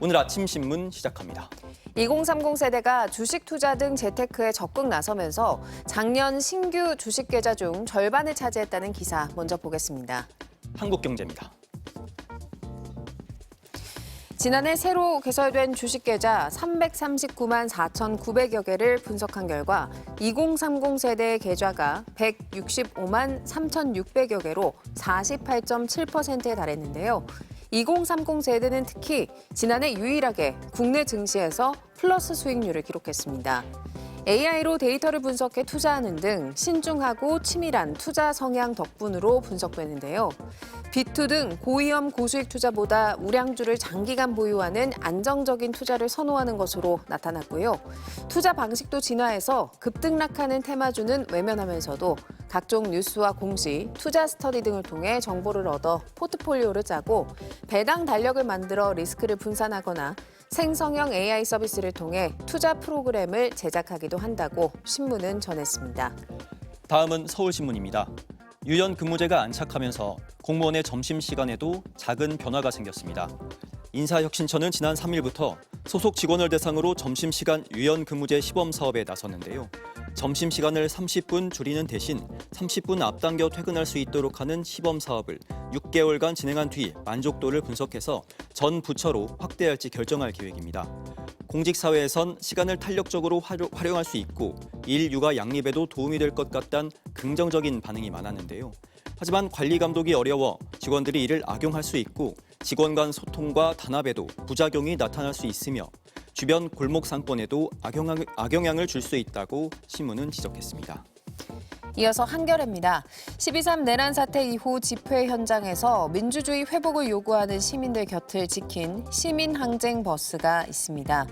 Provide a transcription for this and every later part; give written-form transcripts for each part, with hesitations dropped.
오늘 아침 신문 시작합니다. 2030 세대가 주식 투자 등 재테크에 적극 나서면서 작년 신규 주식 계좌 중 절반을 차지했다는 기사 먼저 보겠습니다. 한국경제입니다. 지난해 새로 개설된 주식 계좌 339만 4,900여 개를 분석한 결과 2030 세대의 계좌가 165만 3,600여 개로 48.7%에 달했는데요. 2030 세대는 특히 지난해 유일하게 국내 증시에서 플러스 수익률을 기록했습니다. AI로 데이터를 분석해 투자하는 등 신중하고 치밀한 투자 성향 덕분으로 분석되는데요. 비투 등 고위험 고수익 투자보다 우량주를 장기간 보유하는 안정적인 투자를 선호하는 것으로 나타났고요. 투자 방식도 진화해서 급등락하는 테마주는 외면하면서도 각종 뉴스와 공시, 투자 스터디 등을 통해 정보를 얻어 포트폴리오를 짜고 배당 달력을 만들어 리스크를 분산하거나 생성형 AI 서비스를 통해 투자 프로그램을 제작하기도 한다고 신문은 전했습니다. 다음은 서울신문입니다. 유연근무제가 안착하면서 공무원의 점심시간에도 작은 변화가 생겼습니다. 인사혁신처는 지난 3일부터 소속 직원을 대상으로 점심시간 유연근무제 시범사업에 나섰는데요. 점심시간을 30분 줄이는 대신 30분 앞당겨 퇴근할 수 있도록 하는 시범사업을 6개월간 진행한 뒤 만족도를 분석해서 전 부처로 확대할지 결정할 계획입니다. 공직사회에선 시간을 탄력적으로 활용할 수 있고 일 육아 양립에도 도움이 될 것 같다는 긍정적인 반응이 많았는데요. 하지만 관리 감독이 어려워 직원들이 이를 악용할 수 있고 직원 간 소통과 단합에도 부작용이 나타날 수 있으며 주변 골목 상권에도 악영향을 줄 수 있다고 신문은 지적했습니다. 이어서 한겨레입니다. 12.3 내란 사태 이후 집회 현장에서 민주주의 회복을 요구하는 시민들 곁을 지킨 시민항쟁 버스가 있습니다.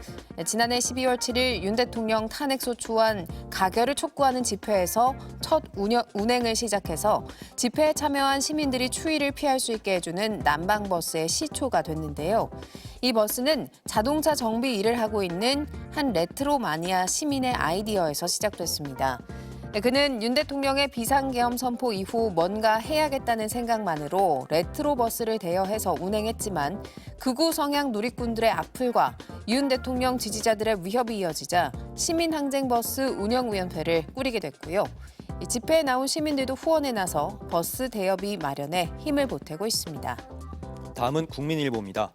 지난해 12월 7일 윤 대통령 탄핵소추안 가결을 촉구하는 집회에서 첫 운행을 시작해서 집회에 참여한 시민들이 추위를 피할 수 있게 해주는 난방버스의 시초가 됐는데요. 이 버스는 자동차 정비 일을 하고 있는 한 레트로 마니아 시민의 아이디어에서 시작됐습니다. 그는 윤 대통령의 비상계엄 선포 이후 뭔가 해야겠다는 생각만으로 레트로 버스를 대여해서 운행했지만 극우 성향 누리꾼들의 악플과 윤 대통령 지지자들의 위협이 이어지자 시민항쟁버스 운영위원회를 꾸리게 됐고요. 집회에 나온 시민들도 후원에 나서 버스 대여비 마련에 힘을 보태고 있습니다. 다음은 국민일보입니다.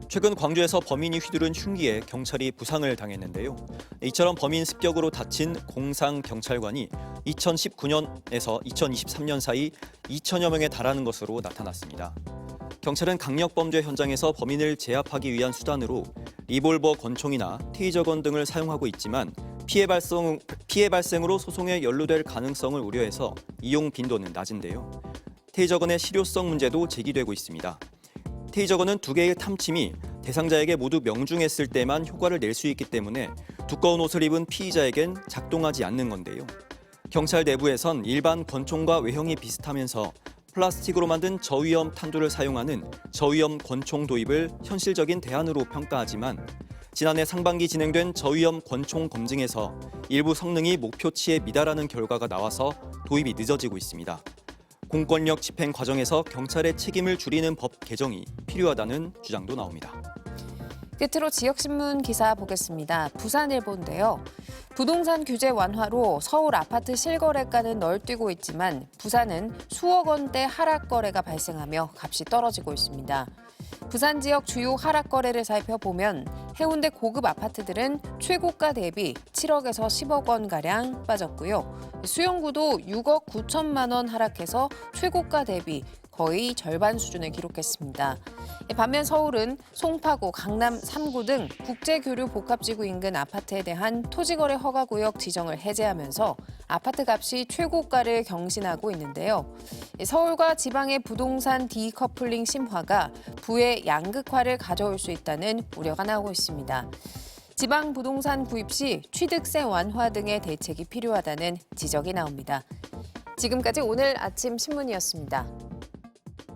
최근 광주에서 범인이 휘두른 흉기에 경찰이 부상을 당했는데요. 이처럼 범인 습격으로 다친 공상 경찰관이 2019년에서 2023년 사이 2천여 명에 달하는 것으로 나타났습니다. 경찰은 강력범죄 현장에서 범인을 제압하기 위한 수단으로 리볼버 권총이나 테이저건 등을 사용하고 있지만 피해 발생으로 소송에 연루될 가능성을 우려해서 이용 빈도는 낮은데요. 테이저건의 실효성 문제도 제기되고 있습니다. 테이저건은 2개의 탐침이 대상자에게 모두 명중했을 때만 효과를 낼 수 있기 때문에 두꺼운 옷을 입은 피의자에겐 작동하지 않는 건데요. 경찰 내부에선 일반 권총과 외형이 비슷하면서 플라스틱으로 만든 저위험 탄두를 사용하는 저위험 권총 도입을 현실적인 대안으로 평가하지만 지난해 상반기 진행된 저위험 권총 검증에서 일부 성능이 목표치에 미달하는 결과가 나와서 도입이 늦어지고 있습니다. 공권력 집행 과정에서 경찰의 책임을 줄이는 법 개정이 필요하다는 주장도 나옵니다. 끝으로 지역신문 기사 보겠습니다. 부산일보인데요. 부동산 규제 완화로 서울 아파트 실거래가는 널뛰고 있지만 부산은 수억 원대 하락 거래가 발생하며 값이 떨어지고 있습니다. 부산 지역 주요 하락 거래를 살펴보면 해운대 고급 아파트들은 최고가 대비 7억에서 10억 원가량 빠졌고요. 수영구도 6억 9천만 원 하락해서 최고가 대비 거의 절반 수준을 기록했습니다. 반면 서울은 송파구, 강남 3구 등 국제교류 복합지구 인근 아파트에 대한 토지거래 허가구역 지정을 해제하면서 아파트 값이 최고가를 경신하고 있는데요. 서울과 지방의 부동산 디커플링 심화가 부의 양극화를 가져올 수 있다는 우려가 나오고 있습니다. 지방 부동산 구입 시 취득세 완화 등의 대책이 필요하다는 지적이 나옵니다. 지금까지 오늘 아침 신문이었습니다.